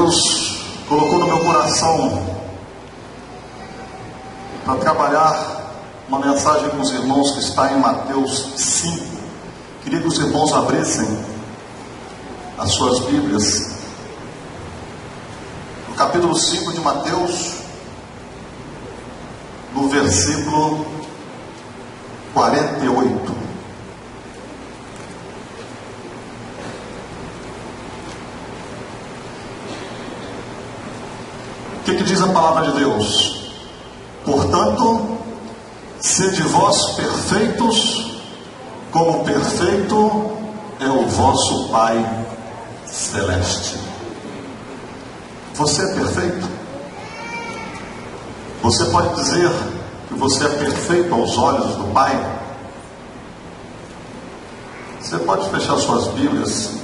Deus colocou no meu coração para trabalhar uma mensagem com os irmãos que está em Mateus 5. Queria que os irmãos abrissem as suas Bíblias no capítulo 5 de Mateus, no versículo 48. O que diz a palavra de Deus? Portanto, sede vós perfeitos, como perfeito é o vosso Pai Celeste. Você é perfeito? Você pode dizer que você é perfeito aos olhos do Pai? Você pode fechar suas Bíblias.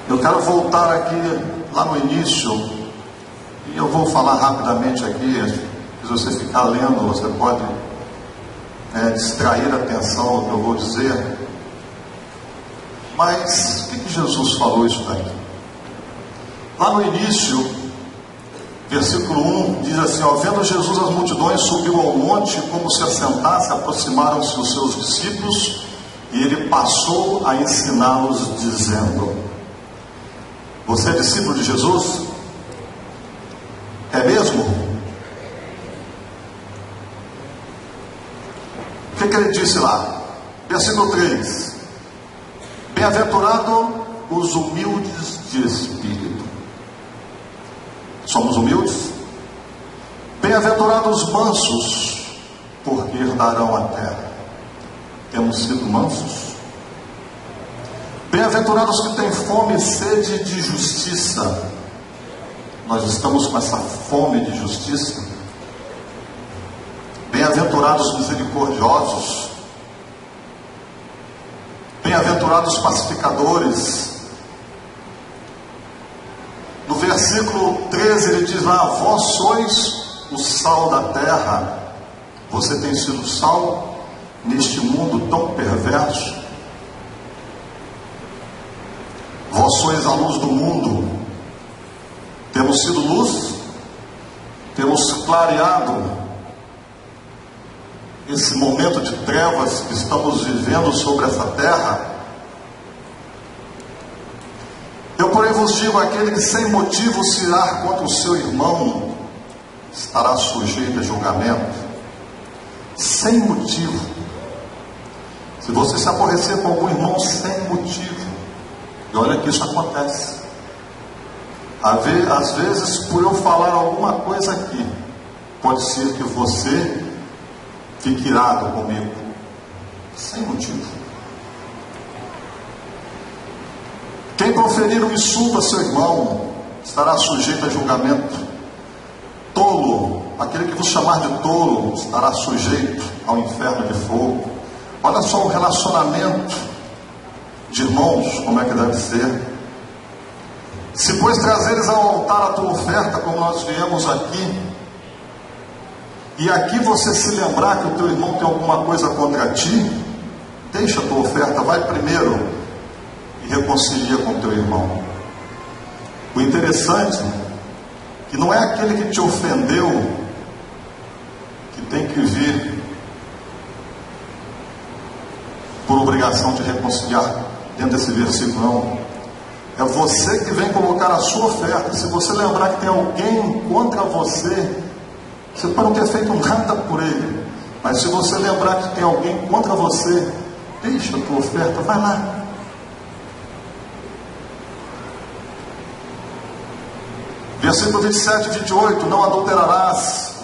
Eu quero voltar aqui lá no início, e eu vou falar rapidamente aqui. Se você ficar lendo, você pode distrair a atenção do que eu vou dizer. Mas o que Jesus falou isso daqui? Lá no início, versículo 1, diz assim: vendo Jesus as multidões, subiu ao monte, como se assentasse, aproximaram-se os seus discípulos, e ele passou a ensiná-los, dizendo: você é discípulo de Jesus? É mesmo? O que ele disse lá? Versículo 3: bem-aventurado os humildes de espírito. Somos humildes? Bem-aventurados os mansos, porque herdarão a terra. Temos sido mansos? Bem-aventurados que têm fome e sede de justiça. Nós estamos com essa fome de justiça. Bem-aventurados misericordiosos. Bem-aventurados pacificadores. No versículo 13 ele diz lá: vós sois o sal da terra. Você tem sido sal neste mundo tão perverso. Vós sois a luz do mundo. Temos sido luz, temos clareado esse momento de trevas que estamos vivendo sobre essa terra. Eu, porém, vos digo: aquele que sem motivo se irá contra o seu irmão estará sujeito a julgamento. Sem motivo. Se você se aborrecer com algum irmão sem motivo, e olha que isso acontece. Às vezes, por eu falar alguma coisa aqui, pode ser que você fique irado comigo, sem motivo. Quem proferir um insulto a seu irmão estará sujeito a julgamento. Tolo, aquele que vos chamar de tolo, estará sujeito ao inferno de fogo. Olha só o relacionamento de irmãos, como é que deve ser. Se pois trazeres ao altar a tua oferta, como nós viemos aqui, e aqui você se lembrar que o teu irmão tem alguma coisa contra ti, deixa a tua oferta, vai primeiro e reconcilia com o teu irmão. O interessante é que não é aquele que te ofendeu que tem que vir por obrigação de reconciliar dentro desse versículo, não. É você que vem colocar a sua oferta. Se você lembrar que tem alguém contra você, você pode não ter feito nada por ele, mas se você lembrar que tem alguém contra você, deixa a tua oferta, vai lá. Versículo 27 e 28: não adulterarás.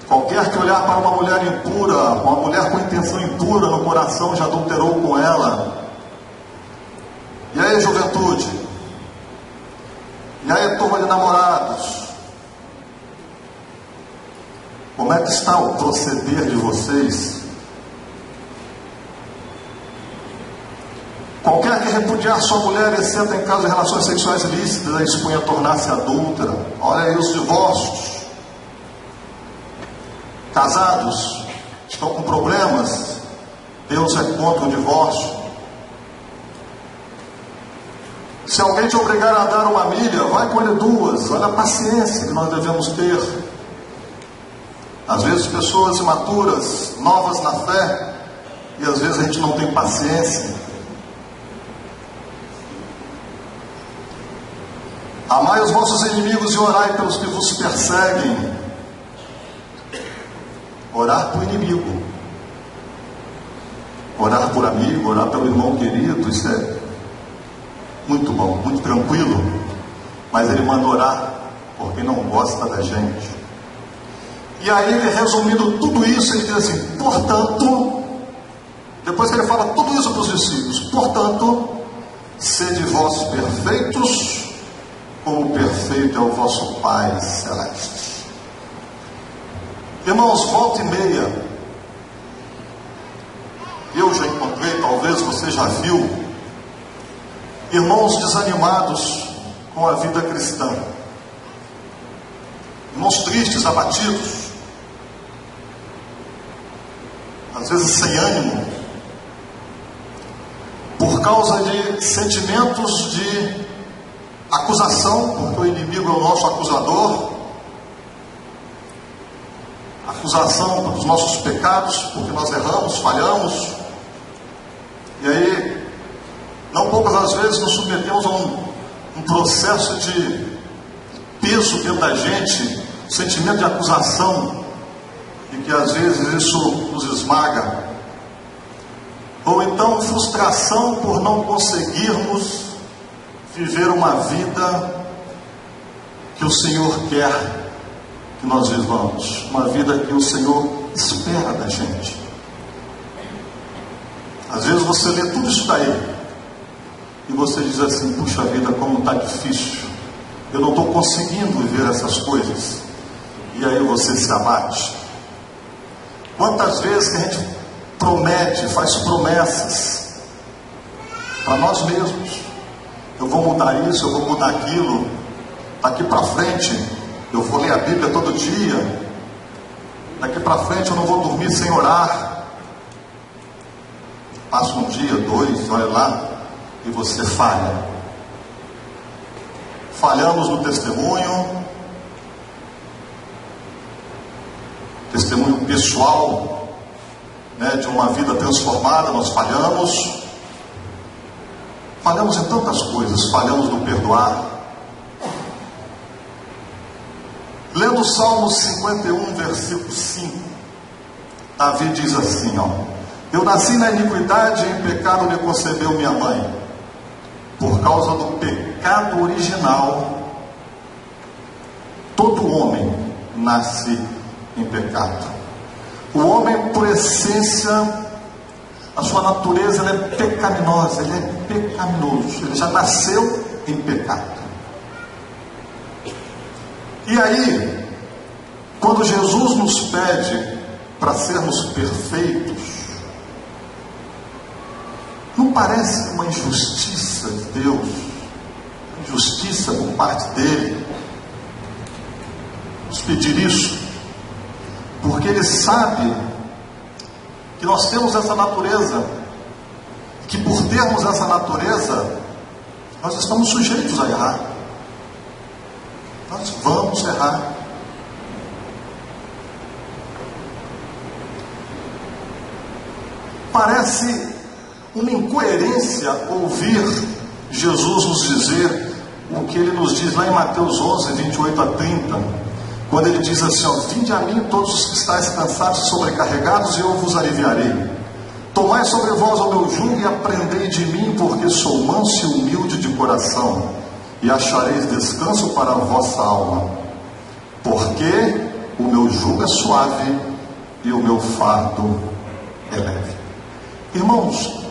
Qualquer que olhar para uma mulher impura, uma mulher com intenção impura no coração, já adulterou com ela. E aí, juventude? E aí, turma de namorados? Como é que está o proceder de vocês? Qualquer que repudiar sua mulher, exceto em caso de relações sexuais ilícitas, a expunha a tornar-se adúltera. Olha aí os divórcios. Casados estão com problemas, Deus é contra o divórcio. Se alguém te obrigar a andar 1 milha, vai com ele 2. Olha a paciência que nós devemos ter. Às vezes pessoas imaturas, novas na fé, e às vezes a gente não tem paciência. Amai os vossos inimigos e orai pelos que vos perseguem. Orar por inimigo, orar por amigo, orar pelo irmão querido, isso é muito bom, muito tranquilo. Mas ele manda orar por quem não gosta da gente. E aí ele, resumindo tudo isso, ele diz assim: portanto, depois que ele fala tudo isso para os discípulos, portanto, sede vós perfeitos, como perfeito é o vosso Pai Celeste. Irmãos, volta e meia, eu já encontrei, talvez você já viu, irmãos desanimados com a vida cristã, irmãos tristes, abatidos, às vezes sem ânimo, por causa de sentimentos de acusação, porque o inimigo é o nosso acusador, acusação dos nossos pecados, porque nós erramos, falhamos, e aí, não poucas as vezes nos submetemos a um processo de peso dentro da gente, sentimento de acusação, e que às vezes isso nos esmaga, ou então frustração por não conseguirmos viver uma vida que o Senhor quer que nós vivamos, uma vida que o Senhor espera da gente. Às vezes você lê tudo isso daí e você diz assim: puxa vida, como está difícil, eu não estou conseguindo viver essas coisas, e aí você se abate. Quantas vezes que a gente promete, faz promessas para nós mesmos: eu vou mudar isso, eu vou mudar aquilo, daqui para frente eu vou ler a Bíblia todo dia, daqui para frente eu não vou dormir sem orar. Passa um dia, 2, olha lá, e você falha. Falhamos no testemunho pessoal, né, de uma vida transformada. Nós falhamos em tantas coisas, falhamos no perdoar. Lendo o Salmo 51, versículo 5, Davi diz assim, eu nasci na iniquidade e em pecado me concebeu minha mãe. Por causa do pecado original, todo homem nasce em pecado. O homem, por essência, a sua natureza, ela é pecaminosa, ele é pecaminoso, ele já nasceu em pecado. E aí, quando Jesus nos pede para sermos perfeitos, não parece uma injustiça de Deus, injustiça por parte dele, nos pedir isso? Porque ele sabe que nós temos essa natureza, que por termos essa natureza, nós estamos sujeitos a errar. Nós vamos errar. Parece uma incoerência ouvir Jesus nos dizer o que ele nos diz lá em Mateus 11, 28 a 30, quando ele diz assim, vinde a mim todos os que estáis cansados e sobrecarregados, e eu vos aliviarei. Tomai sobre vós o meu jugo e aprendei de mim, porque sou manso e humilde de coração, e achareis descanso para a vossa alma, porque o meu jugo é suave e o meu fardo é leve. Irmãos,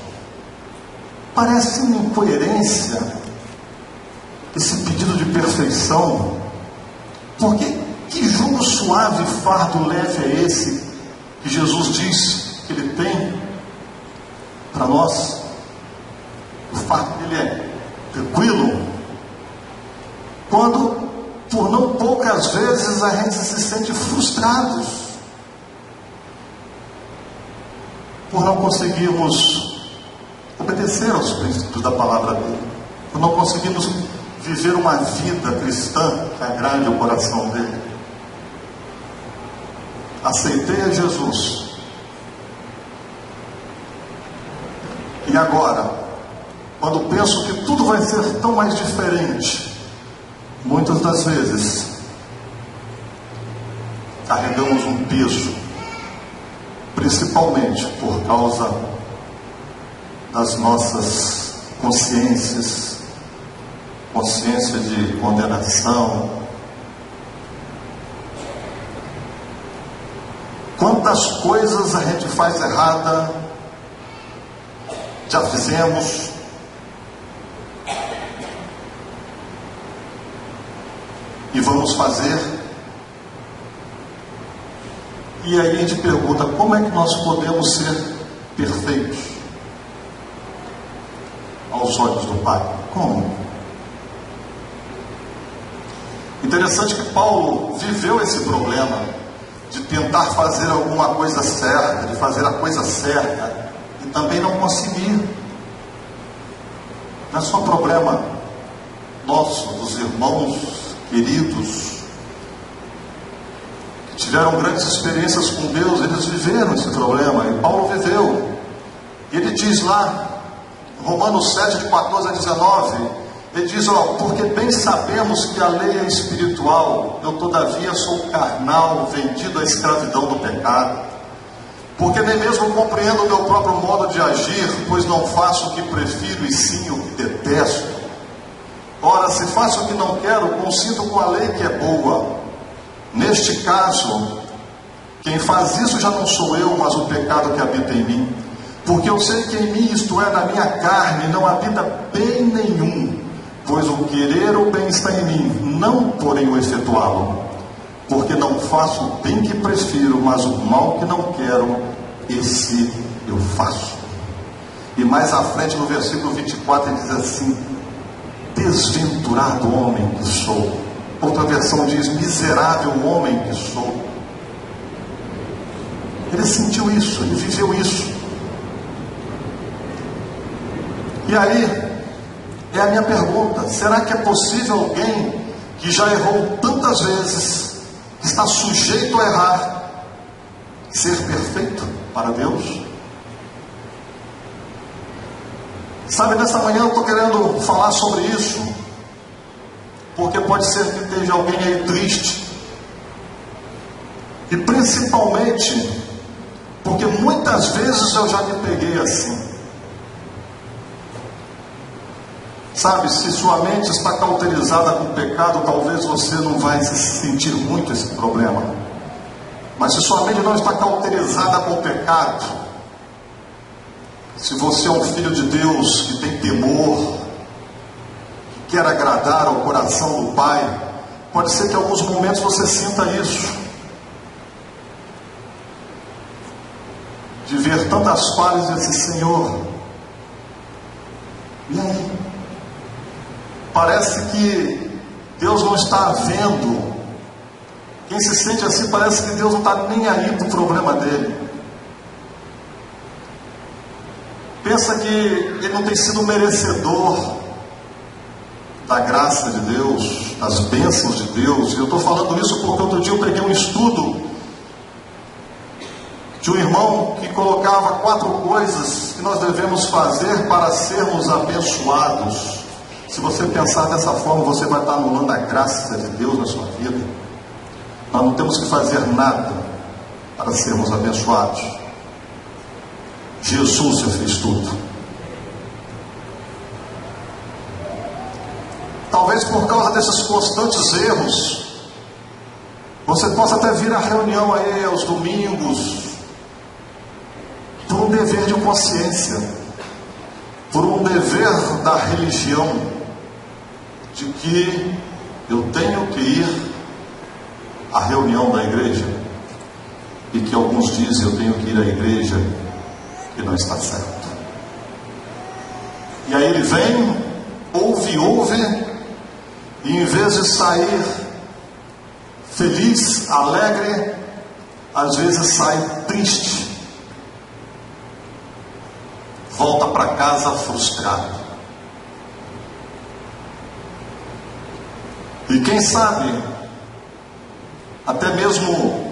parece uma incoerência esse pedido de perfeição, porque que jugo suave e fardo leve é esse que Jesus diz que ele tem para nós? O fardo dele é tranquilo, quando por não poucas vezes a gente se sente frustrados por não conseguirmos obedecer aos princípios da palavra dele. não conseguimos viver uma vida cristã que agrade o coração dele. Aceitei a Jesus. E agora, quando penso que tudo vai ser tão mais diferente, muitas das vezes carregamos um peso, principalmente por causa das nossas consciência de condenação. Quantas coisas a gente faz errada, já fizemos, e vamos fazer, e aí a gente pergunta, como é que nós podemos ser perfeitos aos olhos do Pai? Como? Interessante que Paulo viveu esse problema de tentar fazer alguma coisa certa, de fazer a coisa certa, e também não conseguir. Não é só problema nosso, dos irmãos queridos que tiveram grandes experiências com Deus, eles viveram esse problema, e Paulo viveu. E ele diz lá, Romanos 7, de 14 a 19, ele diz, porque bem sabemos que a lei é espiritual, eu todavia sou carnal, vendido à escravidão do pecado, porque nem mesmo compreendo o meu próprio modo de agir, pois não faço o que prefiro e sim o que detesto. Ora, se faço o que não quero, consinto com a lei que é boa. Neste caso, quem faz isso já não sou eu, mas o pecado que habita em mim. Porque eu sei que em mim, isto é, na minha carne, não habita bem nenhum, pois o querer o bem está em mim, não porém o efetuá-lo. Porque não faço o bem que prefiro, mas o mal que não quero, esse eu faço. E mais à frente, no versículo 24, ele diz assim, desventurado homem que sou. Outra versão diz, miserável homem que sou. Ele sentiu isso, ele viveu isso. E aí, é a minha pergunta, será que é possível alguém que já errou tantas vezes, que está sujeito a errar, ser perfeito para Deus? Sabe, nessa manhã eu estou querendo falar sobre isso, porque pode ser que esteja alguém aí triste, e principalmente, porque muitas vezes eu já me peguei assim. Sabe, se sua mente está cauterizada com o pecado, talvez você não vai se sentir muito esse problema. Mas se sua mente não está cauterizada com o pecado, se você é um filho de Deus que tem temor, que quer agradar ao coração do Pai, pode ser que em alguns momentos você sinta isso, de ver tantas falhas e dizer, Senhor, e aí? Parece que Deus não está vendo. Quem se sente assim parece que Deus não está nem aí para o problema dele. Pensa que ele não tem sido merecedor da graça de Deus, das bênçãos de Deus. E eu estou falando isso porque outro dia eu peguei um estudo de um irmão que colocava 4 coisas que nós devemos fazer para sermos abençoados. Se você pensar dessa forma, você vai estar anulando a graça de Deus na sua vida. Nós não temos que fazer nada para sermos abençoados. Jesus já fez tudo. Talvez por causa desses constantes erros, você possa até vir à reunião aí aos domingos, por um dever de consciência, por um dever da religião, de que eu tenho que ir à reunião da igreja, e que alguns dizem eu tenho que ir à igreja, e não está certo. E aí ele vem, ouve, e em vez de sair feliz, alegre, às vezes sai triste, volta para casa frustrado. E quem sabe, até mesmo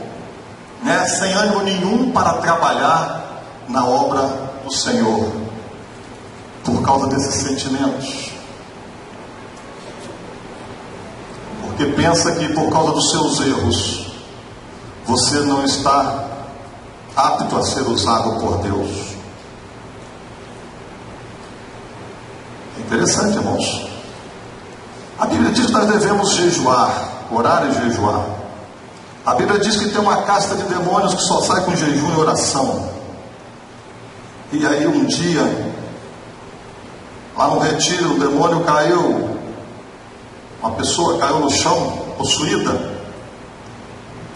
sem ânimo nenhum para trabalhar na obra do Senhor, por causa desses sentimentos. Porque pensa que por causa dos seus erros, você não está apto a ser usado por Deus. É interessante, irmãos. A Bíblia diz que nós devemos jejuar, orar e jejuar. A Bíblia diz que tem uma casta de demônios que só sai com jejum e oração. E aí um dia, lá no retiro, o demônio caiu, uma pessoa caiu no chão, possuída.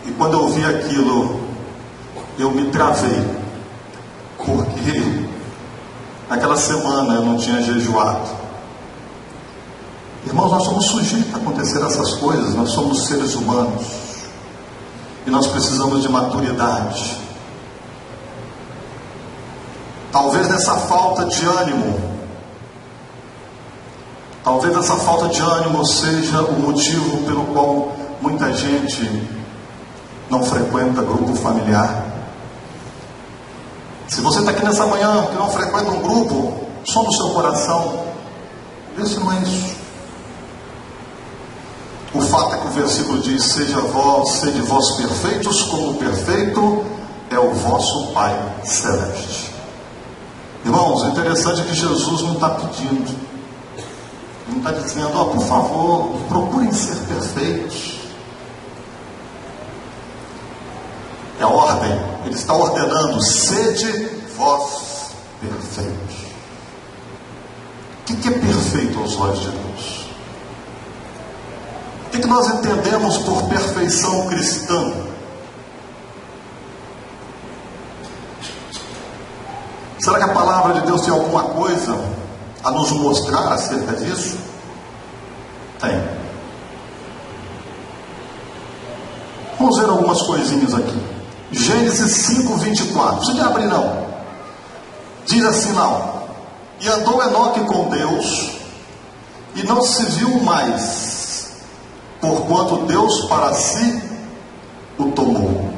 E quando eu vi aquilo, eu me travei, porque naquela semana eu não tinha jejuado. Irmãos, nós somos sujeitos a acontecer essas coisas, nós somos seres humanos, e nós precisamos de maturidade. Talvez nessa falta de ânimo, seja o motivo pelo qual muita gente não frequenta grupo familiar. Se você está aqui nessa manhã que não frequenta um grupo, só no seu coração, vê se não é isso. O fato é que o versículo diz: sede vós perfeitos, como perfeito é o vosso Pai Celeste. Irmãos, o interessante é que Jesus não está pedindo, não está dizendo, por favor, procurem ser perfeitos. É a ordem, ele está ordenando: sede vós perfeitos. O que é perfeito aos olhos de Deus? O que nós entendemos por perfeição cristã? Será que a palavra de Deus tem alguma coisa a nos mostrar acerca disso? Tem. Vamos ver algumas coisinhas aqui. Gênesis 5:24. Não precisa abrir não. Diz assim lá: e andou Enoque com Deus, e não se viu mais, porquanto Deus para si o tomou.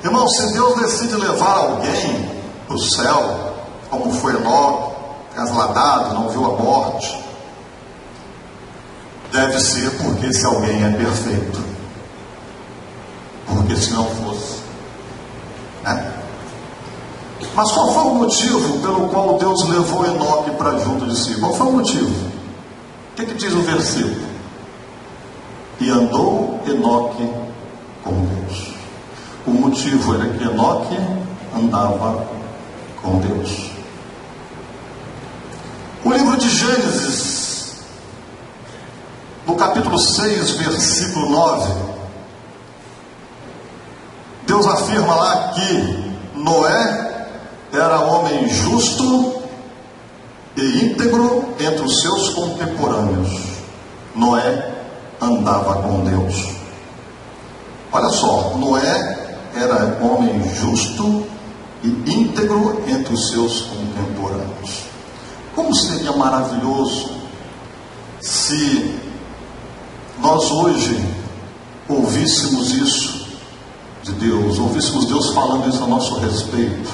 Irmão, se Deus decide levar alguém para o céu, como foi Enoque, trasladado, não viu a morte, deve ser porque esse alguém é perfeito. Porque se não fosse, Mas qual foi o motivo pelo qual Deus levou Enoque para junto de si? Qual foi o motivo? O que diz o versículo? E andou Enoque com Deus. O motivo era que Enoque andava com Deus. O livro de Gênesis, no capítulo 6, versículo 9, Deus afirma lá que Noé era homem justo e íntegro entre os seus contemporâneos. Noé andava com Deus. Olha só, Noé era homem justo e íntegro entre os seus contemporâneos. Como seria maravilhoso se nós hoje ouvíssemos isso de Deus, ouvíssemos Deus falando isso a nosso respeito.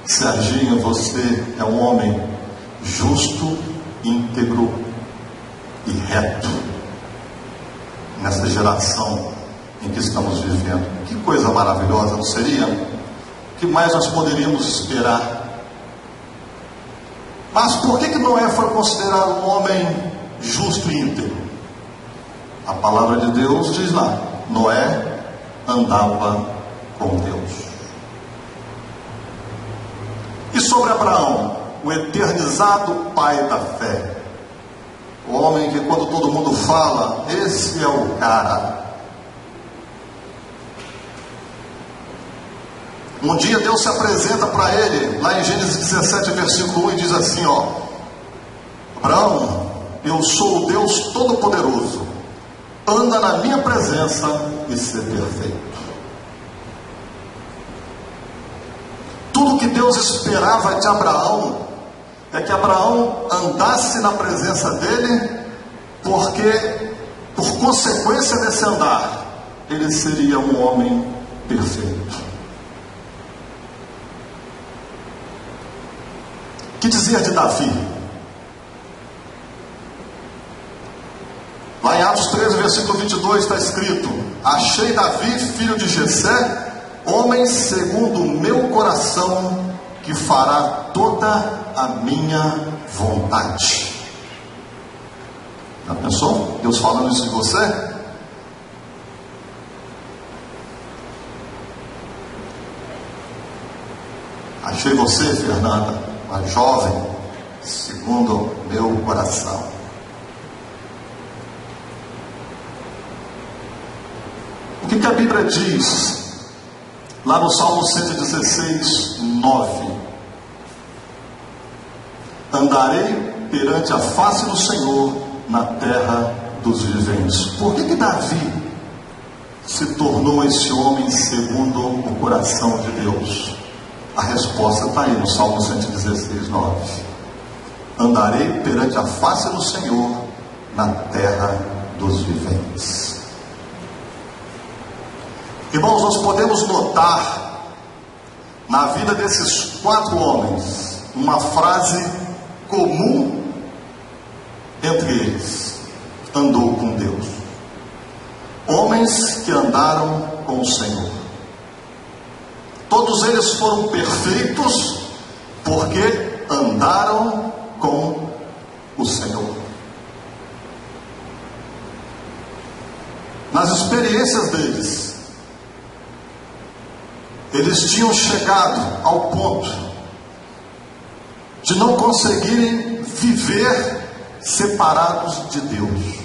Serginho, você é um homem justo, íntegro e reto nessa geração em que estamos vivendo. Que coisa maravilhosa, não seria? O que mais nós poderíamos esperar? Mas por que Noé foi considerado um homem justo e íntegro? A palavra de Deus diz lá: Noé andava com Deus. E sobre Abraão, o eternizado pai da fé, o homem que quando todo mundo fala, esse é o cara. Um dia Deus se apresenta para ele, lá em Gênesis 17, versículo 1, e diz assim: Abraão, eu sou o Deus Todo-Poderoso, anda na minha presença e ser perfeito. Tudo que Deus esperava de Abraão é que Abraão andasse na presença dele porque, por consequência desse andar, ele seria um homem perfeito. Que dizer de Davi? Lá em Atos 13, versículo 22 está escrito: achei Davi, filho de Jessé, homem segundo o meu coração, que fará toda a minha vontade. Já pensou? Deus falando isso de você? Achei você, Fernanda, uma jovem segundo meu coração. O que a Bíblia diz lá no Salmo 116, 9? Andarei perante a face do Senhor na terra dos viventes. Por que Davi se tornou esse homem segundo o coração de Deus? A resposta está aí no Salmo 116, 9. Andarei perante a face do Senhor na terra dos viventes. Irmãos, nós podemos notar na vida desses 4 homens uma frase comum entre eles: andou com Deus. Homens que andaram com o Senhor. Todos eles foram perfeitos porque andaram com o Senhor. Nas experiências deles, eles tinham chegado ao ponto de não conseguirem viver separados de Deus.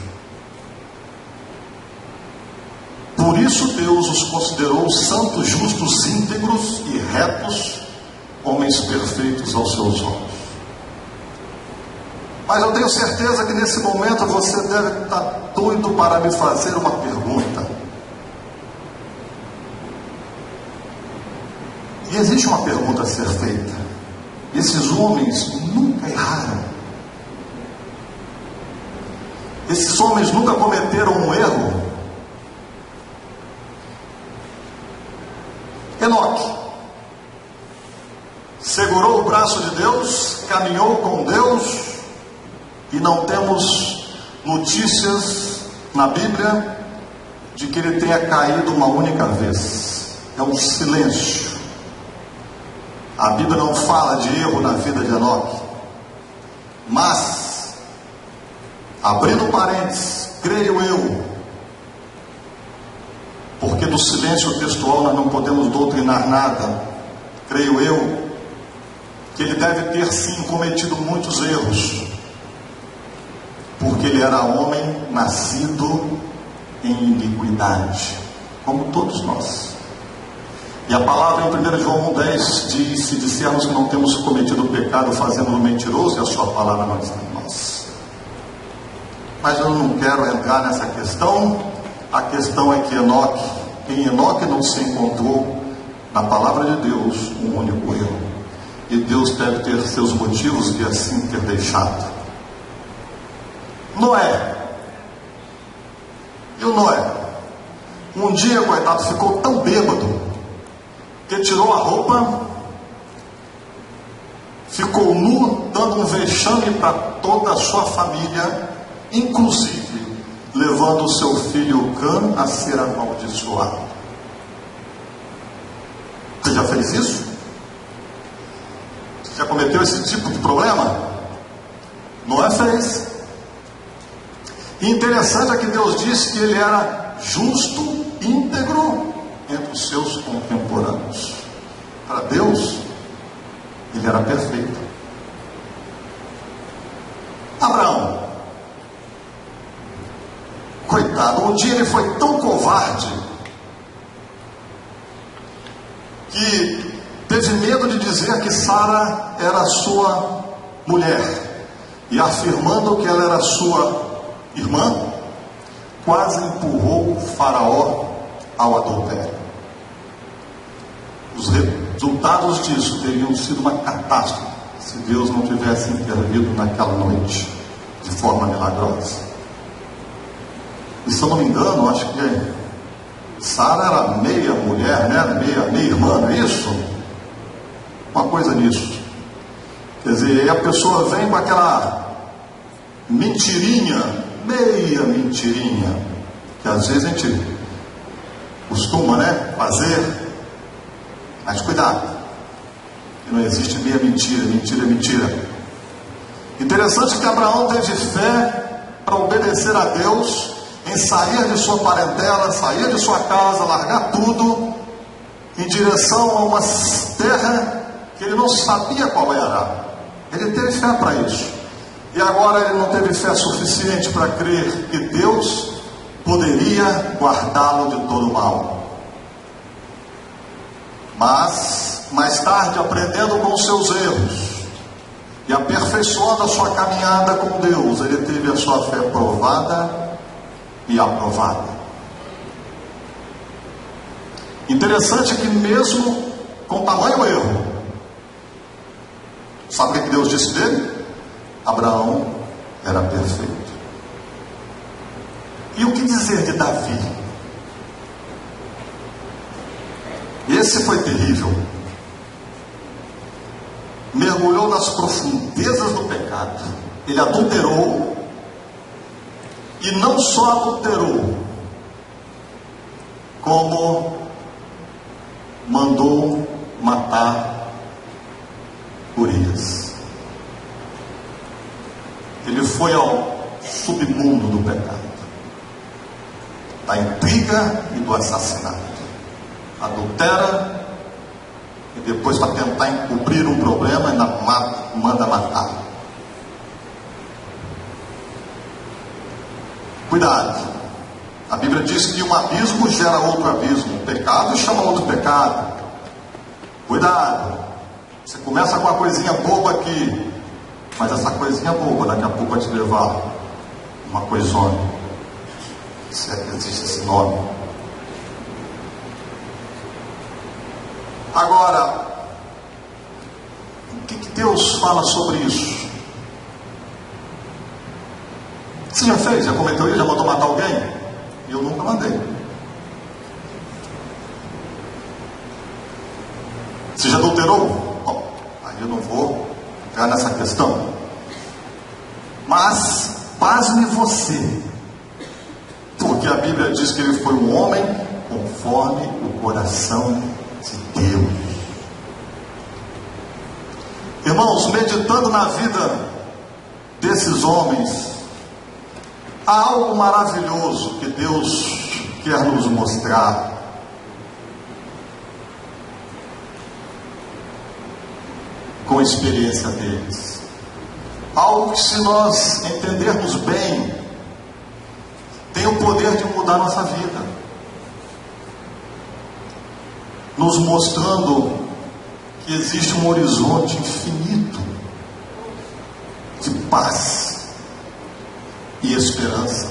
Por isso Deus os considerou santos, justos, íntegros e retos, homens perfeitos aos seus olhos. Mas eu tenho certeza que nesse momento você deve estar doido para me fazer uma pergunta. E existe uma pergunta a ser feita: esses homens nunca erraram? Esses homens nunca cometeram um erro? Enoque segurou o braço de Deus, caminhou com Deus, e não temos notícias na Bíblia de que ele tenha caído uma única vez. É um silêncio. A Bíblia não fala de erro na vida de Enoque. Mas, abrindo parênteses, creio eu, porque do silêncio textual nós não podemos doutrinar nada, creio eu, que ele deve ter sim cometido muitos erros, porque ele era homem nascido em iniquidade, como todos nós. E a palavra em 1 João 1,10 diz: se dissermos que não temos cometido pecado, fazemos-no mentiroso, e a sua palavra não está em nós. Mas eu não quero entrar nessa questão. A questão é que em Enoque não se encontrou, na palavra de Deus, um único erro. E Deus deve ter seus motivos de assim ter deixado. Noé. E o Noé? Um dia, coitado, ficou tão bêbado que tirou a roupa, ficou nu, dando um vexame para toda a sua família, inclusive levando o seu filho Cã a ser amaldiçoado. Você já fez isso? Você já cometeu esse tipo de problema? Noé fez. E interessante é que Deus disse que ele era justo, íntegro entre os seus contemporâneos. Para Deus, ele era perfeito. Abraão, coitado, um dia ele foi tão covarde que teve medo de dizer que Sara era sua mulher, e afirmando que ela era sua irmã, quase empurrou o Faraó ao adultério. Os resultados disso teriam sido uma catástrofe se Deus não tivesse intervido naquela noite de forma milagrosa. E se eu não me engano, acho que Sara era meia mulher, né? Meia irmã, não é isso? Uma coisa nisso. Quer dizer, aí a pessoa vem com aquela mentirinha, meia mentirinha, que às vezes a gente costuma, né, fazer. Mas cuidado, que não existe meia mentira, mentira é mentira. Interessante que Abraão teve fé para obedecer a Deus, em sair de sua parentela, sair de sua casa, largar tudo, em direção a uma terra que ele não sabia qual era. Ele teve fé para isso. E agora ele não teve fé suficiente para crer que Deus poderia guardá-lo de todo mal. Mas, mais tarde, aprendendo com seus erros e aperfeiçoando a sua caminhada com Deus, ele teve a sua fé provada e aprovada. Interessante que mesmo com tamanho erro, sabe o que Deus disse dele? Abraão era perfeito. E o que dizer de Davi? Esse foi terrível. Mergulhou nas profundezas do pecado. Ele adulterou. E não só adulterou, como mandou matar Urias. Ele foi ao submundo do pecado, da intriga e do assassinato. Adultera e depois, para tentar encobrir um problema, ainda manda matar. Cuidado, a Bíblia diz que um abismo gera outro abismo, um pecado chama outro pecado. Cuidado, você começa com uma coisinha boba aqui, mas essa coisinha boba daqui a pouco vai te levar uma coisona, se é que existe esse nome. Agora, o que Deus fala sobre isso? Você já fez? Já cometeu isso? Já mandou matar alguém? Eu nunca mandei. Você já adulterou? Bom, aí eu não vou entrar nessa questão. Mas, pasme você, porque a Bíblia diz que ele foi um homem conforme o coração de Deus. Irmãos, meditando na vida desses homens, há algo maravilhoso que Deus quer nos mostrar. Com a experiência deles. Algo que, se nós entendermos bem, tem o poder de mudar nossa vida, nos mostrando que existe um horizonte infinito de paz e esperança.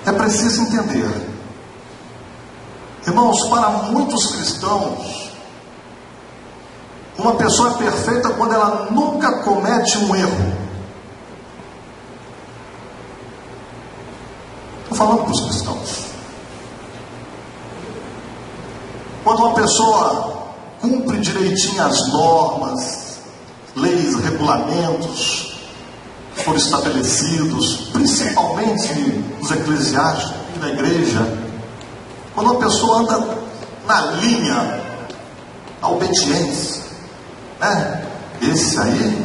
É preciso entender, irmãos, para muitos cristãos, uma pessoa é perfeita quando ela nunca comete um erro. Estou falando para os cristãos. Quando uma pessoa cumpre direitinho as normas, leis, regulamentos que foram estabelecidos, principalmente os eclesiásticos e da igreja, quando uma pessoa anda na linha da obediência, esse aí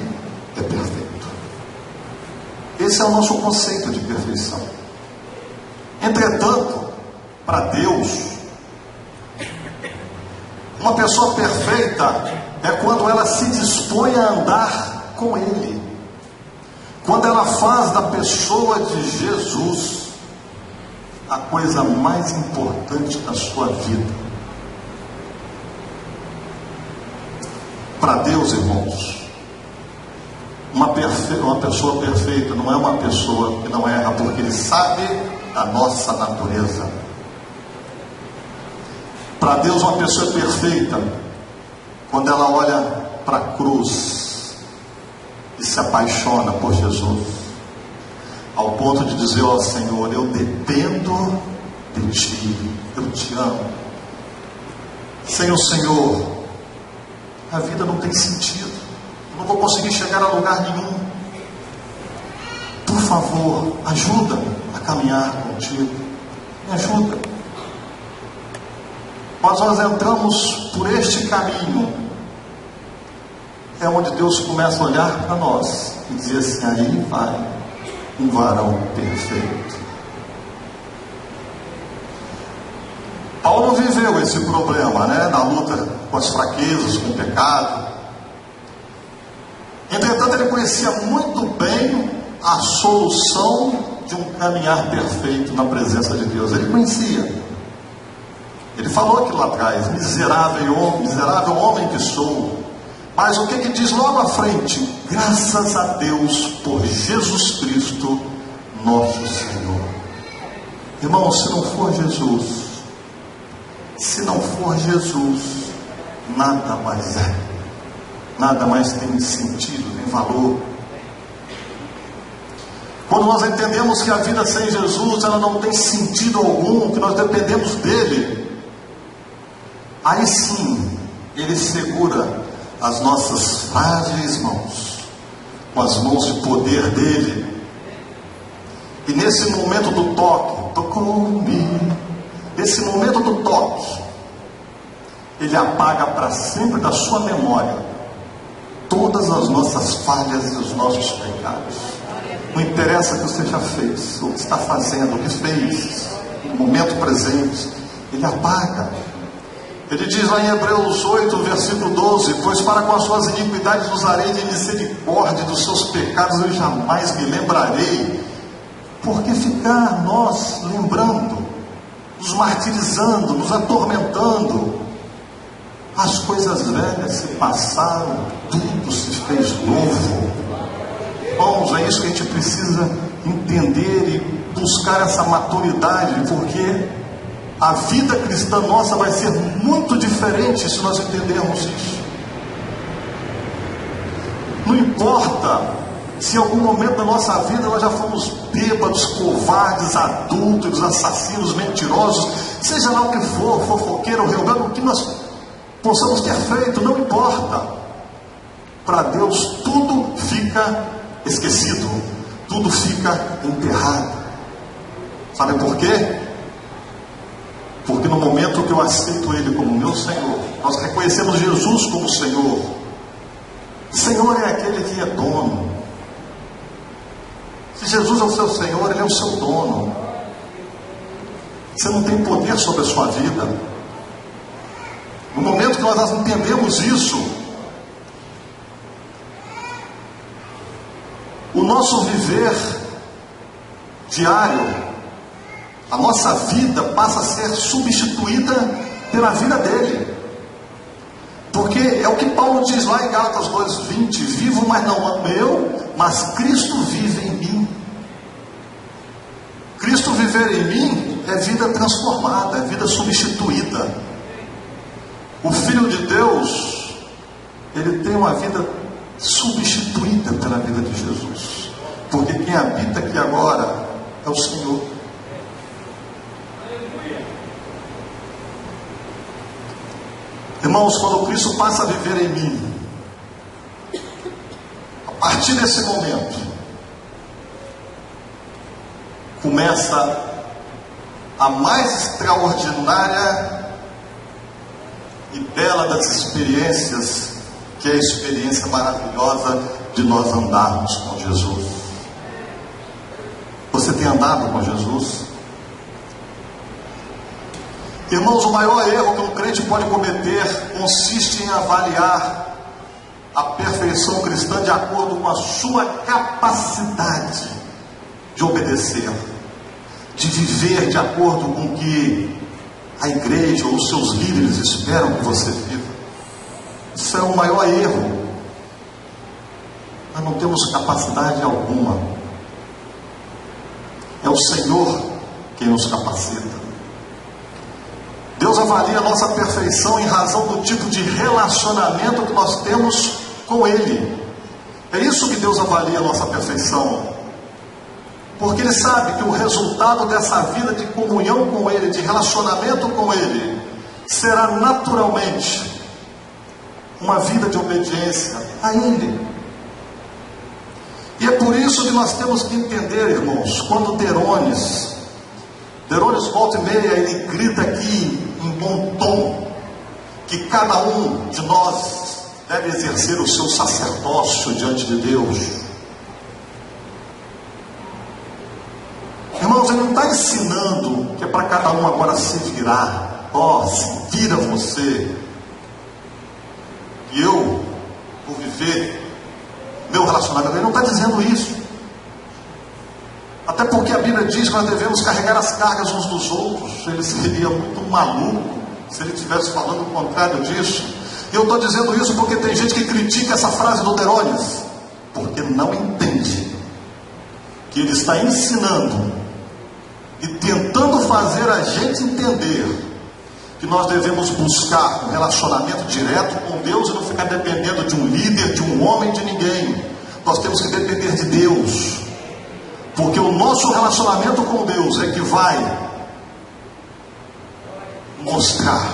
é perfeito. Esse é o nosso conceito de perfeição. Entretanto, para Deus, uma pessoa perfeita é quando ela se dispõe a andar com Ele, quando ela faz da pessoa de Jesus a coisa mais importante da sua vida. Para Deus, irmãos, uma pessoa perfeita não é uma pessoa que não erra, porque Ele sabe a nossa natureza. Para Deus, uma pessoa é perfeita quando ela olha para a cruz e se apaixona por Jesus. ao ponto de dizer: ó Senhor, eu dependo de Ti, eu Te amo. Sem o Senhor, a vida não tem sentido, eu não vou conseguir chegar a lugar nenhum. Por favor, ajuda-me a caminhar contigo, me ajuda. Mas nós entramos por este caminho, é onde Deus começa a olhar para nós e dizer assim: aí vai um varão perfeito. Paulo viveu esse problema, na luta com as fraquezas, com o pecado. Entretanto, ele conhecia muito bem a solução de um caminhar perfeito na presença de Deus. Ele conhecia. Ele falou aquilo lá atrás: miserável homem que sou. Mas o que diz logo à frente? Graças a Deus por Jesus Cristo, nosso Senhor. Irmão, se não for Jesus, nada mais é. Nada mais tem sentido, nem valor. Quando nós entendemos que a vida sem Jesus, ela não tem sentido algum, que nós dependemos dele, aí sim, ele segura as nossas frágeis mãos, com as mãos de poder dele. E nesse momento do toque, tocou-me, nesse momento do toque, ele apaga para sempre da sua memória todas as nossas falhas e os nossos pecados. Não interessa o que você já fez, o que está fazendo, o que fez, no momento presente, ele apaga. Ele diz lá em Hebreus 8, versículo 12: pois para com as suas iniquidades usarei de misericórdia, dos seus pecados eu jamais me lembrarei. Por que ficar nós lembrando, nos martirizando, nos atormentando? As coisas velhas se passaram, tudo se fez novo. Irmãos, é isso que a gente precisa entender e buscar essa maturidade, porque a vida cristã nossa vai ser muito diferente se nós entendermos isso. Não importa se em algum momento da nossa vida nós já fomos bêbados, covardes, adúlteros, assassinos, mentirosos, seja lá o que for, fofoqueiro, rebelde, o que nós possamos ter feito, não importa. Para Deus tudo fica esquecido, tudo fica enterrado. Sabe por quê? Porque no momento que eu aceito Ele como meu Senhor, nós reconhecemos Jesus como Senhor. Senhor é aquele que é dono. Se Jesus é o seu Senhor, Ele é o seu dono. Você não tem poder sobre a sua vida. No momento que nós entendemos isso, o nosso viver diário, a nossa vida passa a ser substituída pela vida dele. Porque é o que Paulo diz lá em Gálatas 2:20: vivo, mas não eu, mas Cristo vive em mim. Cristo viver em mim é vida transformada, é vida substituída. O Filho de Deus, ele tem uma vida substituída pela vida de Jesus, porque quem habita aqui agora é o Senhor. Irmãos, quando Cristo passa a viver em mim, a partir desse momento, começa a mais extraordinária e bela das experiências, que é a experiência maravilhosa de nós andarmos com Jesus. Você tem andado com Jesus? Irmãos, o maior erro que um crente pode cometer consiste em avaliar a perfeição cristã de acordo com a sua capacidade de obedecer, de viver de acordo com o que a igreja ou os seus líderes esperam que você viva. Isso é o maior erro. Nós não temos capacidade alguma. É o Senhor quem nos capacita. Deus avalia a nossa perfeição em razão do tipo de relacionamento que nós temos com Ele. É isso que Deus avalia a nossa perfeição. porque ele sabe que o resultado dessa vida de comunhão com Ele, de relacionamento com Ele, será naturalmente uma vida de obediência a Ele. E é por isso que nós temos que entender, irmãos, quando Derones volta e meia, ele grita aqui em bom tom, que cada um de nós deve exercer o seu sacerdócio diante de Deus. Irmãos, ele não está ensinando que é para cada um agora se virar. Se vira você, e eu vou viver meu relacionamento. Ele não está dizendo isso. Até porque a Bíblia diz que nós devemos carregar as cargas uns dos outros. Ele seria muito maluco se ele estivesse falando o contrário disso. E eu estou dizendo isso porque tem gente que critica essa frase do Derones, porque não entende que ele está ensinando e tentando fazer a gente entender que nós devemos buscar um relacionamento direto com Deus e não ficar dependendo de um líder, de um homem, de ninguém. Nós temos que depender de Deus, porque o nosso relacionamento com Deus é que vai mostrar,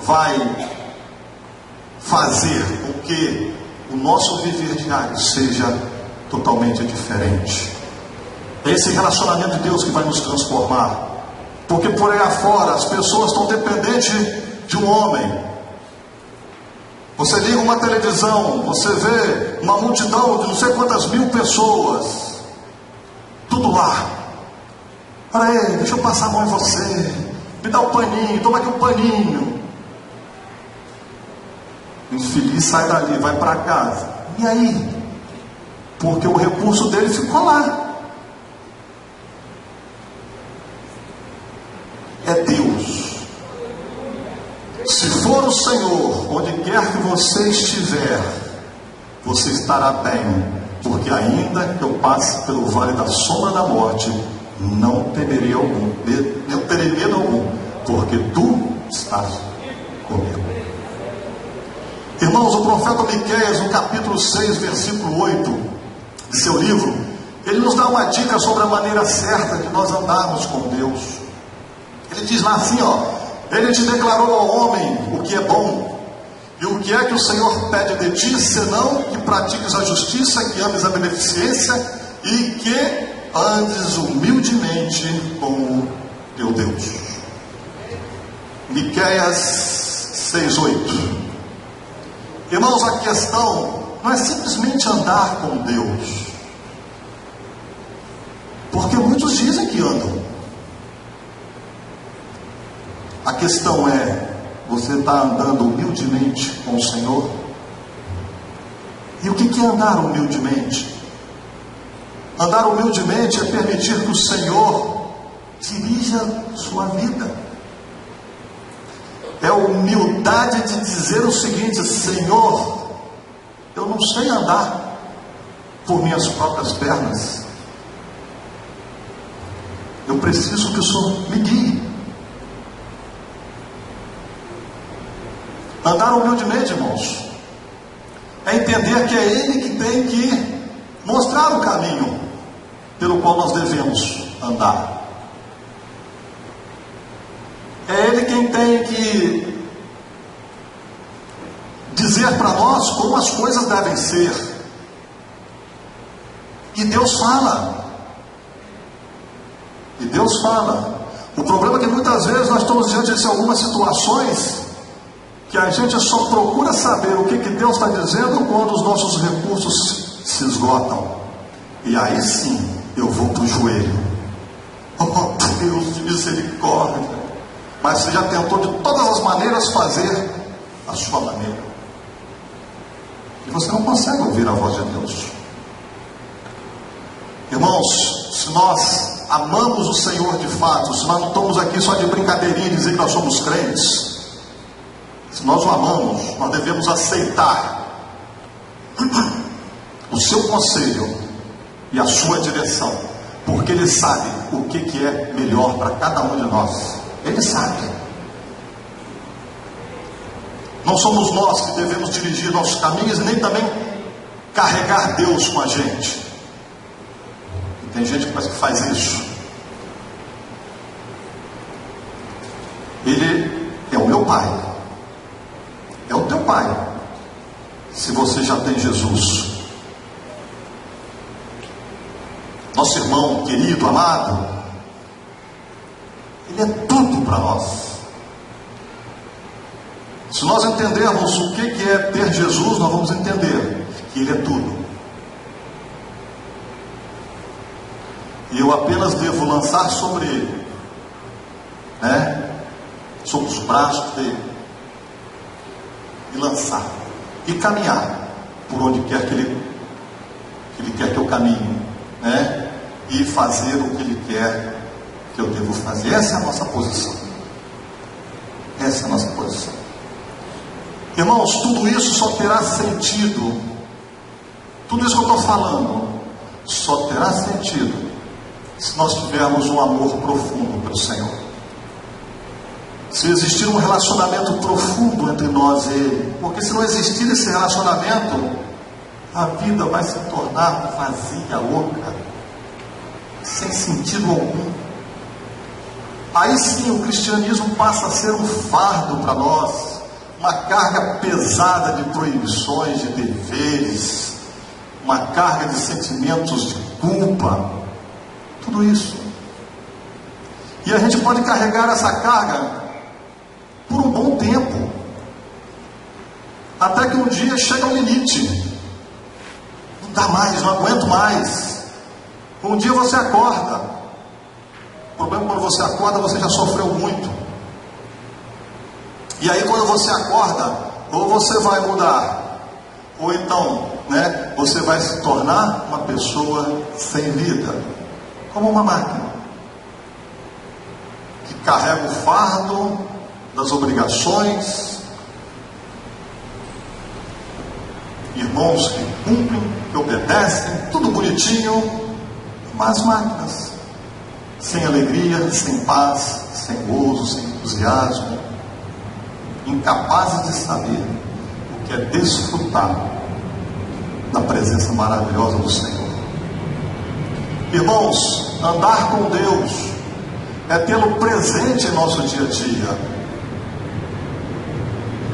vai fazer com que o nosso viver diário seja totalmente diferente. É esse relacionamento de Deus que vai nos transformar. Porque por aí afora as pessoas estão dependentes de um homem. Você liga uma televisão, você vê uma multidão de não sei quantas mil pessoas, tudo lá. Para aí, deixa eu passar a mão em você, me dá um paninho, toma aqui um paninho. O infeliz sai dali, vai para casa. E aí? Porque o recurso dele ficou lá. É Deus. Se for o Senhor, onde quer que você estiver, você estará bem, porque ainda que eu passe pelo vale da sombra da morte, não temerei medo algum, porque tu estás comigo. Irmãos, o profeta Miqueias, no capítulo 6, versículo 8 de seu livro, ele nos dá uma dica sobre a maneira certa de nós andarmos com Deus. Ele diz lá assim, ele te declarou ao homem o que é bom, e o que é que o Senhor pede de ti, senão que pratiques a justiça, que ames a beneficência e que andes humildemente com o teu Deus. Miqueias 6:8. Irmãos, a questão não é simplesmente andar com Deus, porque muitos dizem que andam. A questão é, você está andando humildemente com o Senhor? E o que é andar humildemente? Andar humildemente é permitir que o Senhor dirija sua vida. É a humildade de dizer o seguinte: Senhor, eu não sei andar por minhas próprias pernas. Eu preciso que o Senhor me guie. Andar humildemente, irmãos, é entender que é Ele que tem que mostrar o caminho pelo qual nós devemos andar. É Ele quem tem que dizer para nós como as coisas devem ser. E Deus fala. E Deus fala. O problema é que muitas vezes nós estamos diante de algumas situações que a gente só procura saber o que Deus está dizendo quando os nossos recursos se esgotam. E aí sim, eu vou para o joelho. Oh Deus de misericórdia. Mas você já tentou de todas as maneiras fazer a sua maneira. E você não consegue ouvir a voz de Deus. Irmãos, se nós amamos o Senhor de fato, se nós não estamos aqui só de brincadeirinha e dizer que nós somos crentes, se nós o amamos, nós devemos aceitar o seu conselho e a sua direção, porque Ele sabe o que é melhor para cada um de nós. Ele sabe. Não somos nós que devemos dirigir nossos caminhos e nem também carregar Deus com a gente. Tem gente que parece que faz isso. Ele é o meu pai, é o teu pai, se você já tem Jesus. Nosso irmão querido, amado, ele é tudo para nós. Se nós entendermos o que é ter Jesus, nós vamos entender que ele é tudo. E eu apenas devo lançar sobre ele, sobre os braços dele, e lançar, e caminhar por onde quer que ele quer que eu caminhe, e fazer o que ele quer que eu devo fazer. Essa é a nossa posição. Essa é a nossa posição. Irmãos, tudo isso só terá sentido, tudo isso que eu estou falando, só terá sentido se nós tivermos um amor profundo pelo Senhor. Se existir um relacionamento profundo entre nós e Ele. Porque se não existir esse relacionamento, a vida vai se tornar vazia, oca, sem sentido algum. Aí sim o cristianismo passa a ser um fardo para nós, uma carga pesada de proibições, de deveres, uma carga de sentimentos de culpa, tudo isso. E a gente pode carregar essa carga por um bom tempo, até que um dia chega ao limite, não dá mais, não aguento mais. Um dia você acorda. O problema é quando você acorda, você já sofreu muito. E aí quando você acorda, ou você vai mudar, ou então, você vai se tornar uma pessoa sem vida, como uma máquina, que carrega o fardo das obrigações, irmãos que cumprem, que obedecem, tudo bonitinho, mas máquinas, sem alegria, sem paz, sem gozo, sem entusiasmo, incapazes de saber o que é desfrutar da presença maravilhosa do Senhor. Irmãos, andar com Deus é tê-lo presente em nosso dia a dia,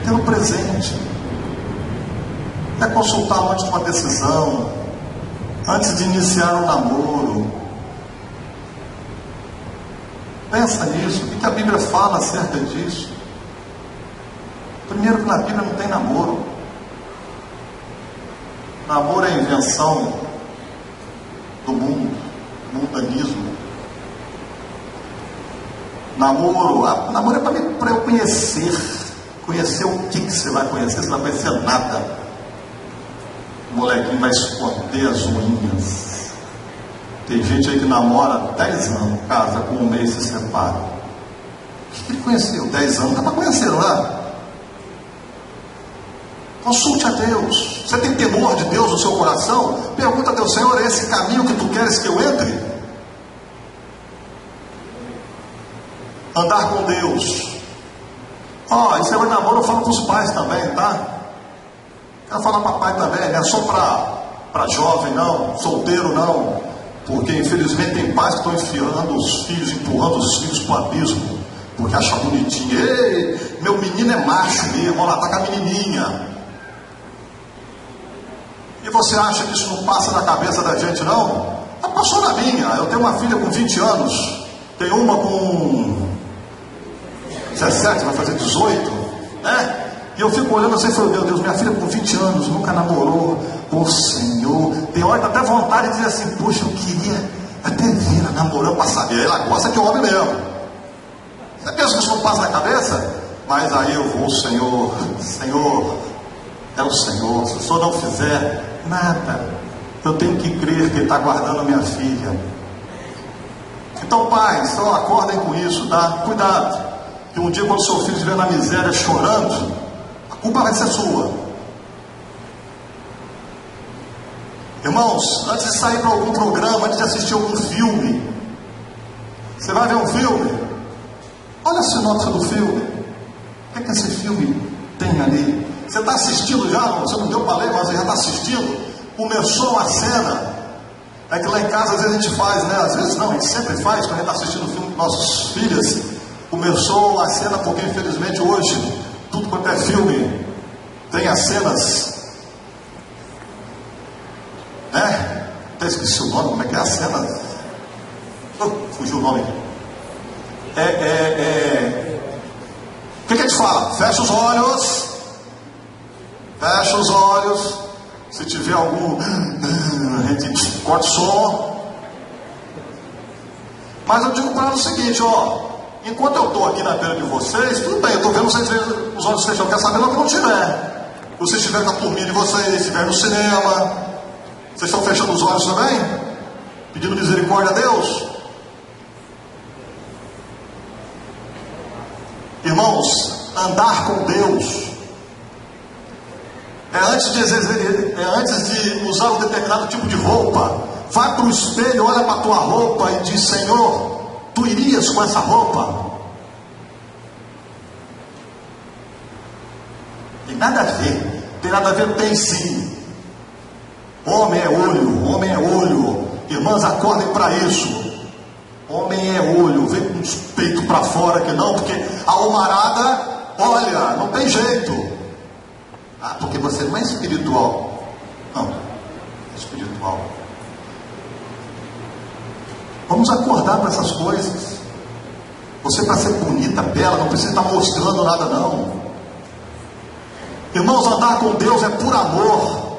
tê-lo presente, é consultar antes de uma decisão, antes de iniciar um namoro. Pensa nisso, o que a Bíblia fala acerca disso? Primeiro, que na Bíblia não tem namoro. Namoro é a invenção do mundo, mundanismo. Namoro é para eu conhecer. Conhecer o que você vai conhecer? Você não vai conhecer nada. O molequinho vai esconder as unhas. Tem gente aí que namora 10 anos, casa com um mês e se separa. O que ele conheceu? 10 anos, não dá para conhecer, não é? Consulte a Deus. Você tem temor de Deus no seu coração? Pergunta a Deus: Senhor, é esse caminho que tu queres que eu entre? Andar com Deus. Esse negócio de namoro eu falo para os pais também, tá? Quero falar para pai também, não é só para jovem não, solteiro não, porque infelizmente tem pais que estão enfiando os filhos, empurrando os filhos para o abismo, porque acha bonitinho. Ei, meu menino é macho mesmo, olha lá, tá com a menininha. E você acha que isso não passa na cabeça da gente não? Passou na minha. Eu tenho uma filha com 20 anos, tenho uma com 17, vai fazer 18, E eu fico olhando assim e falo: meu Deus, minha filha com 20 anos, nunca namorou. Ô Senhor, tem hora que dá até vontade de dizer assim: poxa, eu queria até ver ela namorando para saber. Ela gosta que homem mesmo. Você pensa que isso não passa na cabeça? Mas aí eu vou: Senhor, é o Senhor. Se o Senhor não fizer nada, eu tenho que crer que Ele está guardando a minha filha. Então, pais, só acordem com isso, tá? Cuidado, que um dia quando seu filho estiver na miséria chorando, a culpa vai ser sua. Irmãos, antes de sair para algum programa, antes de assistir algum filme, você vai ver um filme, olha a sinopse do filme. O que esse filme tem ali? Você está assistindo já? Você não deu para ler, mas você já está assistindo. Começou uma cena, É que lá em casa às vezes a gente faz, né? Às vezes não, a gente sempre faz. Quando a gente está assistindo o filme com nossas filhas, começou a cena, porque infelizmente hoje tudo quanto é filme tem as cenas, né? Até esqueci o nome, como é que é a cena? Fugiu o nome aqui. O que a gente fala? Fecha os olhos. Fecha os olhos. Se tiver algum, a gente corta o som. Mas eu digo para ela o seguinte, ó. Enquanto eu estou aqui na beira de vocês, tudo bem, eu estou vendo vocês os olhos fechando. Quer saber logo que não tiver. Se vocês estiverem na turminha de vocês, se estiverem no cinema, vocês estão fechando os olhos também? Pedindo misericórdia a Deus? Irmãos, andar com Deus é antes de usar um determinado tipo de roupa. Vai para o espelho, olha para a tua roupa e diz: Senhor, tu irias com essa roupa? Tem nada a ver. Tem nada a ver, tem sim. Homem é olho, homem é olho. Irmãs, acordem para isso. Homem é olho, vem com os peitos para fora que não, porque a homarada, olha, não tem jeito. Ah, porque você não é espiritual. Não, é espiritual. Vamos acordar para essas coisas. Você, para ser bonita, bela, não precisa estar mostrando nada não. Irmãos, andar com Deus é por amor.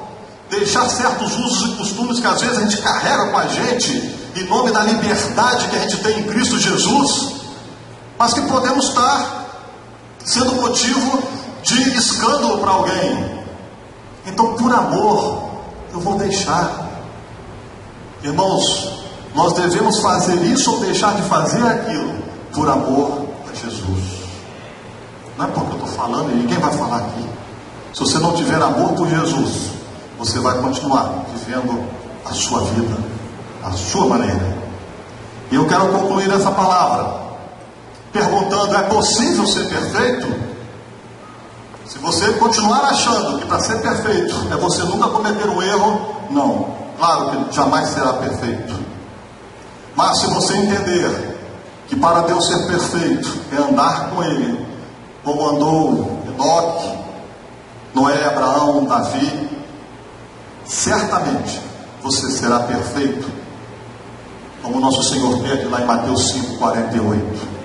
Deixar certos usos e costumes que às vezes a gente carrega com a gente, em nome da liberdade que a gente tem em Cristo Jesus, mas que podemos estar sendo motivo de escândalo para alguém. Então, por amor, eu vou deixar. Irmãos, nós devemos fazer isso ou deixar de fazer aquilo por amor a Jesus. Não é porque eu estou falando e ninguém vai falar aqui. Se você não tiver amor por Jesus, você vai continuar vivendo a sua vida, a sua maneira. E eu quero concluir essa palavra perguntando: é possível ser perfeito? Se você continuar achando que para ser perfeito é você nunca cometer um erro, não, claro que jamais será perfeito. Mas se você entender que para Deus ser perfeito é andar com Ele, como andou Enoque, Noé, Abraão, Davi, certamente você será perfeito, como nosso Senhor pede lá em Mateus 5,48.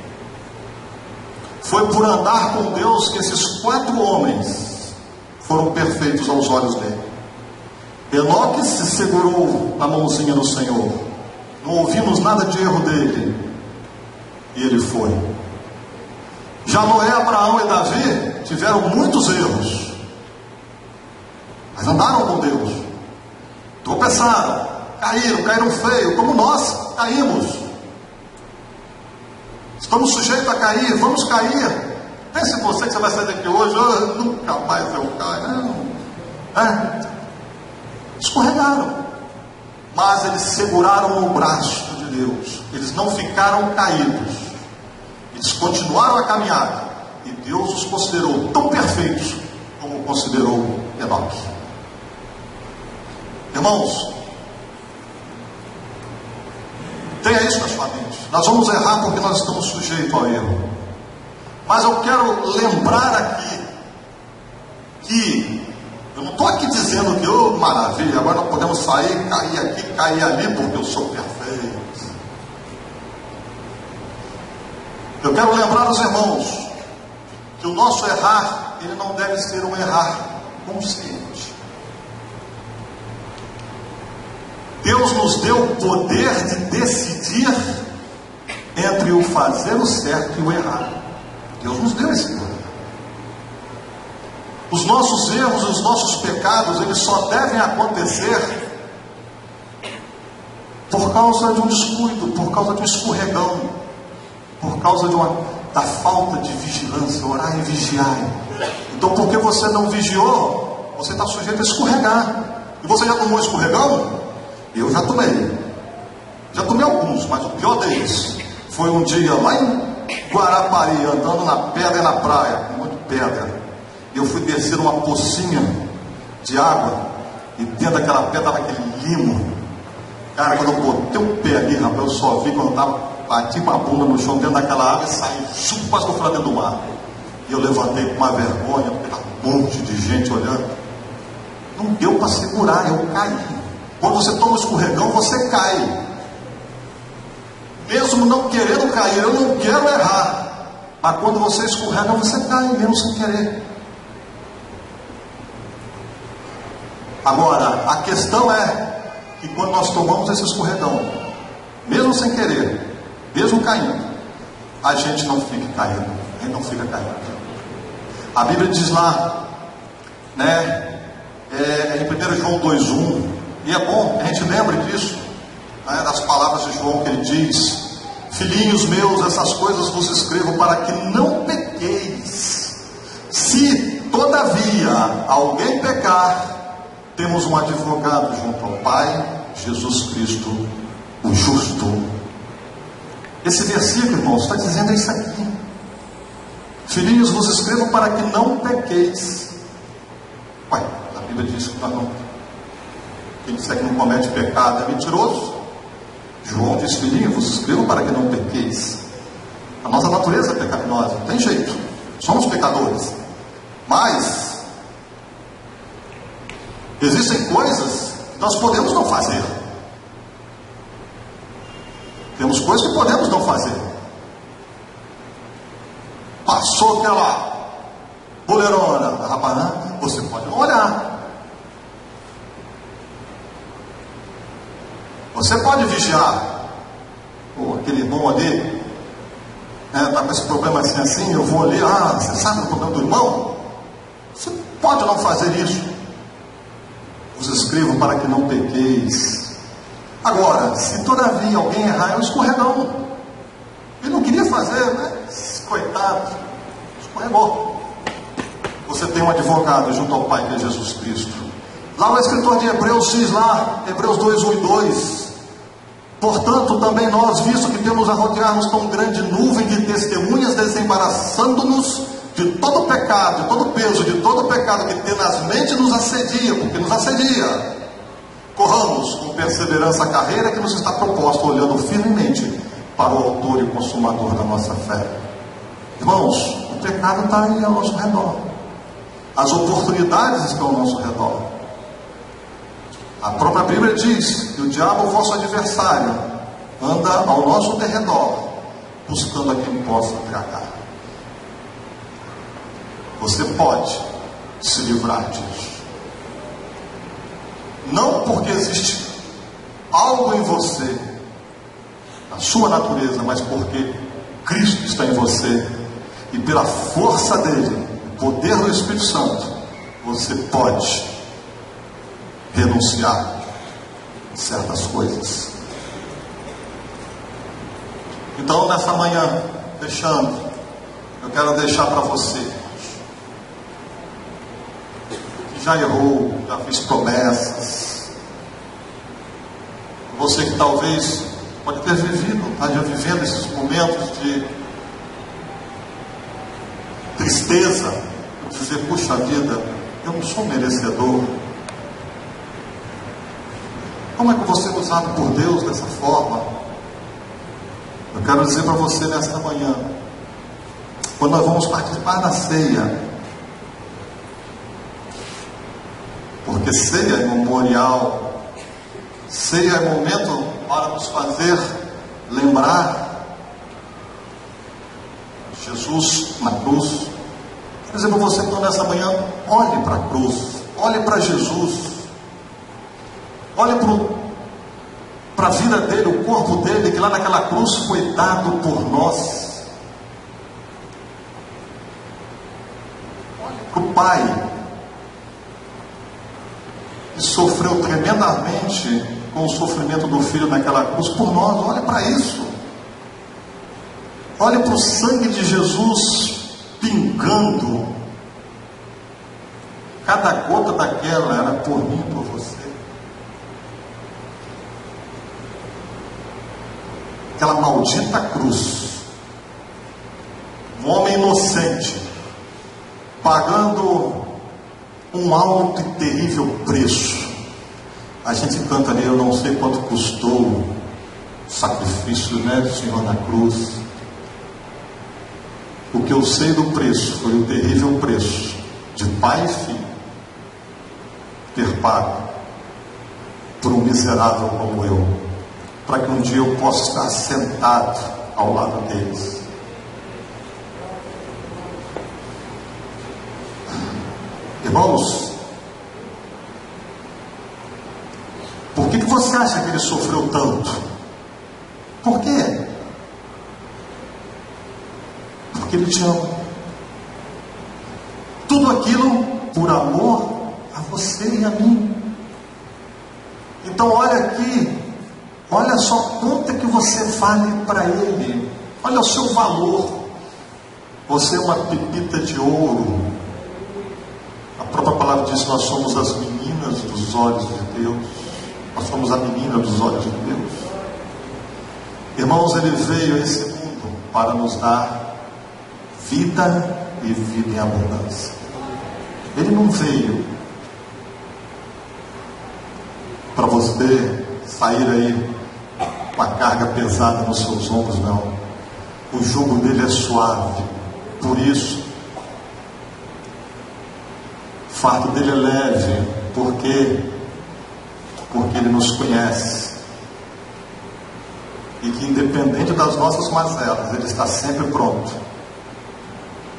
Foi por andar com Deus que esses 4 homens foram perfeitos aos olhos dele. Enoque se segurou na mãozinha do Senhor, não ouvimos nada de erro dele, e ele foi. Já Noé, Abraão e Davi tiveram muitos erros, mas andaram com Deus, tropeçaram, caíram feio, como nós caímos. Estamos sujeitos a cair, vamos cair. Pense você que você vai sair daqui hoje: oh, nunca mais eu caio. Não. Escorregaram, mas eles seguraram o braço de Deus. Eles não ficaram caídos, eles continuaram a caminhar, e Deus os considerou tão perfeitos como considerou Enoque. Irmãos, tenha isso na sua mente. Nós vamos errar porque nós estamos sujeitos ao erro. Mas eu quero lembrar aqui que eu não estou aqui dizendo que, oh, maravilha, agora nós podemos sair, cair aqui, cair ali, porque eu sou perfeito. Eu quero lembrar aos irmãos que o nosso errar, ele não deve ser um errar consciente. Deus nos deu o poder de decidir entre o fazer o certo e o errado. Deus nos deu esse poder. Os nossos erros e os nossos pecados, eles só devem acontecer por causa de um descuido, por causa de um escorregão, por causa da falta de vigilância. Orar e vigiar. Então, porque você não vigiou, você está sujeito a escorregar. E você já tomou escorregão? Eu já tomei alguns, mas o pior deles foi um dia lá em Guarapari, andando na pedra e na praia, com um monte de pedra, e eu fui descer uma pocinha de água, e dentro daquela pedra estava aquele limo, Cara, quando eu botei o pé ali, rapaz, eu só vi quando eu bati com a bunda no chão dentro daquela água e saí, quase que eu fui lá dentro do mar. E eu levantei com uma vergonha, porque estava um monte de gente olhando. Não deu para segurar, eu caí. Quando você toma um escorregão, você cai. Mesmo não querendo cair, eu não quero errar. Mas quando você escorrega, você cai, mesmo sem querer. Agora, a questão é que quando nós tomamos esse escorregão, mesmo sem querer, mesmo caindo, a gente não fica caindo, a gente não fica caindo. A Bíblia diz lá, né, em 1 João 2,1, e é bom que a gente lembre disso, né, das palavras de João, que ele diz: filhinhos meus, essas coisas vos escrevo para que não pequeis. Se todavia alguém pecar, temos um advogado junto ao Pai, Jesus Cristo, o justo. Esse versículo, irmãos, está dizendo isso aqui. Filhinhos, vos escrevo para que não pequeis. Ué, a Bíblia diz que quem disser que não comete pecado é mentiroso. João diz: filhinho, vos escrevo para que não pequeis. A nossa natureza é pecaminosa, não tem jeito, somos pecadores. Mas existem coisas que nós podemos não fazer. Temos coisas que podemos não fazer. Passou aquela boleirona, rapaz, você pode não olhar. Você pode vigiar. Pô, aquele irmão ali está com esse problema assim, eu vou ali, você sabe o problema do irmão? Você pode não fazer isso. Vos escrevo para que não pequeis. Agora, se todavia alguém errar, é um escorregão. Ele não queria fazer, né? Coitado, escorregou. Você tem um advogado junto ao Pai, que é Jesus Cristo. Lá o escritor de Hebreus diz lá, Hebreus 2:1 e 2: portanto, também nós, visto que temos a rodear-nos tão grande nuvem de testemunhas, desembaraçando-nos de todo pecado, de todo peso, de todo pecado que tenazmente nos assedia, porque nos assedia, corramos com perseverança a carreira que nos está proposta, olhando firmemente para o autor e consumador da nossa fé. Irmãos, o pecado está aí ao nosso redor, as oportunidades estão ao nosso redor. A própria Bíblia diz que o diabo, o vosso adversário, anda ao nosso derredor, buscando a quem possa tragar. Você pode se livrar disso. Não porque existe algo em você, na sua natureza, mas porque Cristo está em você, e pela força dele, o poder do Espírito Santo, você pode renunciar a certas coisas. Então, nessa manhã, eu quero deixar para você que já errou, já fez promessas, você que talvez pode ter está já vivendo esses momentos de tristeza, dizer: puxa vida, eu não sou merecedor. Como é que eu vou ser usado por Deus dessa forma? Eu quero dizer para você nesta manhã, quando nós vamos participar da ceia, porque ceia é memorial, ceia é momento para nos fazer lembrar Jesus na cruz. Quero dizer para você, então, nessa manhã, olhe para a cruz, olhe para Jesus. Olha para a vida dele, o corpo dele, que lá naquela cruz foi dado por nós. Olha para o Pai, que sofreu tremendamente com o sofrimento do Filho naquela cruz por nós. Olha para isso. Olha para o sangue de Jesus pingando. Cada gota daquela era por mim, por você. Aquela maldita cruz, um homem inocente, pagando um alto e terrível preço, A gente canta ali, eu não sei quanto custou o sacrifício, né, do Senhor na cruz. O que eu sei do preço foi o terrível preço de pai e filho ter pago por um miserável como eu, para que um dia eu possa estar sentado ao lado deles. Irmãos, por que você acha que ele sofreu tanto? Por quê? Porque ele te ama. Tudo aquilo por amor a você e a mim. Então olha aqui, olha só quanto é que você vale para ele. Olha o seu valor. Você é uma pepita de ouro. A própria palavra diz que nós somos as meninas dos olhos de Deus. Nós somos a menina dos olhos de Deus. Irmãos, ele veio a esse mundo para nos dar vida e vida em abundância. Ele não veio para você sair aí com a carga pesada nos seus ombros, não. O jugo dele é suave. Por isso, o fardo dele é leve. Por quê? Porque ele nos conhece. E que independente das nossas mazelas, ele está sempre pronto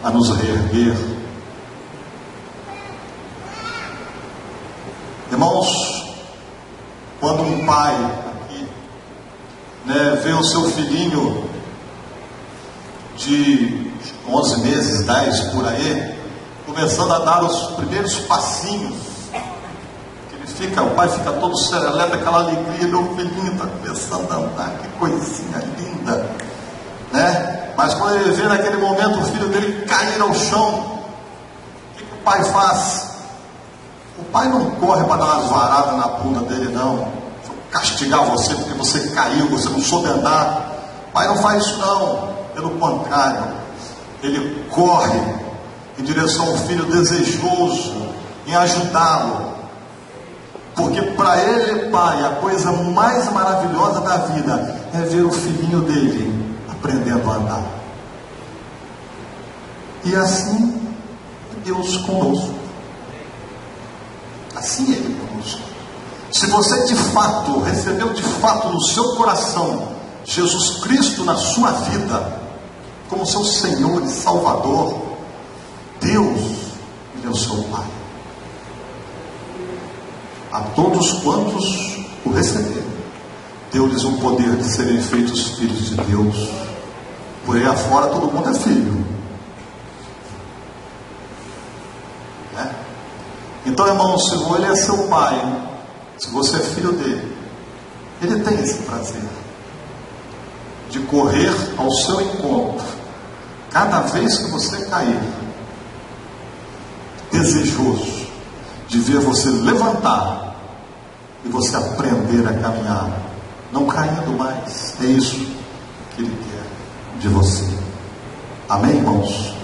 a nos reerguer. Irmãos, quando um pai aqui, vê o seu filhinho de 11 meses, 10 por aí, começando a dar os primeiros passinhos, o pai fica todo serelepe, aquela alegria, meu filhinho está começando a andar, que coisinha linda, né? Mas quando ele vê naquele momento o filho dele cair ao chão, o que o pai faz? O pai não corre para dar umas varadas na bunda dele, não, castigar você porque você caiu, você não soube andar. O pai não faz isso, não. Pelo contrário, ele corre em direção ao filho, desejoso em ajudá-lo. Porque para ele, pai, a coisa mais maravilhosa da vida é ver o filhinho dele aprendendo a andar. E assim Deus conosco. Assim Ele conosco. Se você de fato recebeu de fato no seu coração Jesus Cristo na sua vida como seu Senhor e Salvador, Deus, Ele é o seu Pai. A todos quantos o receberam, deu-lhes um poder de serem feitos filhos de Deus. Por aí afora todo mundo é filho, né? Então, irmãos, se Ele é seu pai, se você é filho dele, Ele tem esse prazer de correr ao seu encontro cada vez que você cair, desejoso de ver você levantar e você aprender a caminhar, não caindo mais. É isso que Ele quer de você. Amém, irmãos?